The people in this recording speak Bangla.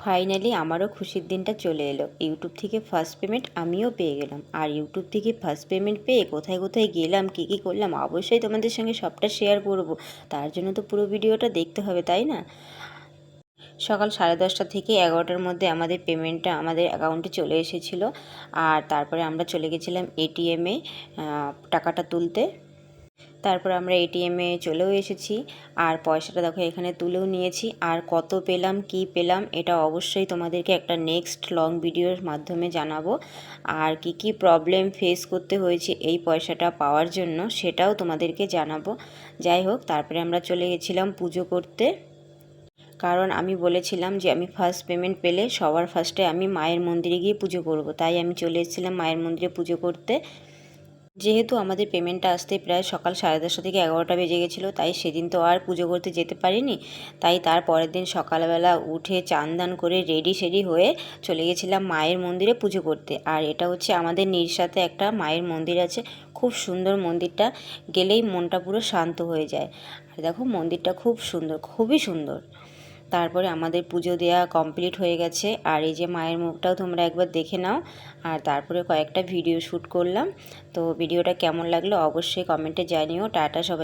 ফাইনালি আমারও খুশির দিনটা চলে এলো। ইউটিউব থেকে ফার্স্ট পেমেন্ট আমিও পেয়ে গেলাম। আর ইউটিউব থেকে ফার্স্ট পেমেন্ট পেয়ে কোথায় কোথায় গেলাম, কী কী করলাম অবশ্যই তোমাদের সঙ্গে সবটা শেয়ার করব। তার জন্য তো পুরো ভিডিওটা দেখতে হবে, তাই না? সকাল 10:30 থেকে 11টার মধ্যে আমাদের পেমেন্টটা আমাদের অ্যাকাউন্টে চলে এসেছিলো। আর তারপরে আমরা চলে গেছিলাম এটিএমে টাকাটা তুলতে। তারপর আমরা এটিএমে চলেও এসেছি। আর পয়সাটা দেখো এখানে তুলেও নিয়েছি। আর কত পেলাম কি পেলাম এটা অবশ্যই তোমাদেরকে একটা নেক্সট লং ভিডিওর মাধ্যমে জানাবো। আর কি কি প্রবলেম ফেস করতে হয়েছে এই পয়সাটা পাওয়ার জন্য সেটাও তোমাদেরকে জানাবো। যাই হোক, তারপরে আমরা চলে গেছিলাম পুজো করতে। কারণ আমি বলেছিলাম যে আমি ফার্স্ট পেমেন্ট পেলে সবার ফার্স্টে আমি মায়ের মন্দিরে গিয়ে পুজো করব, তাই আমি চলে এসেছিলাম মায়ের মন্দিরে পুজো করতে। যেহেতু আমাদের পেমেন্টটা আসতে প্রায় সকাল 10:30 থেকে 11টা বেজে গেছিলো, তাই সেদিন তো আর পুজো করতে যেতে পারিনি। তাই তার পরের দিন সকালবেলা উঠে চান দান করে রেডি সেডি হয়ে চলে গেছিলাম মায়ের মন্দিরে পুজো করতে। আর এটা হচ্ছে আমাদের নিরসাতে একটা মায়ের মন্দির আছে, খুব সুন্দর মন্দিরটা, গেলেই মনটা পুরো শান্ত হয়ে যায়। আর দেখো মন্দিরটা খুব সুন্দর, খুবই সুন্দর। তারপরে আমাদের পুজো দেওয়া কমপ্লিট হয়ে গেছে। আর এই যে মায়ের মুখটাও তোমরা একবার দেখে নাও। আর তারপরে কয়েকটা ভিডিও শ্যুট করলাম। তো ভিডিওটা কেমন লাগলো অবশ্যই কমেন্টে জানিও। টাটা সবাই।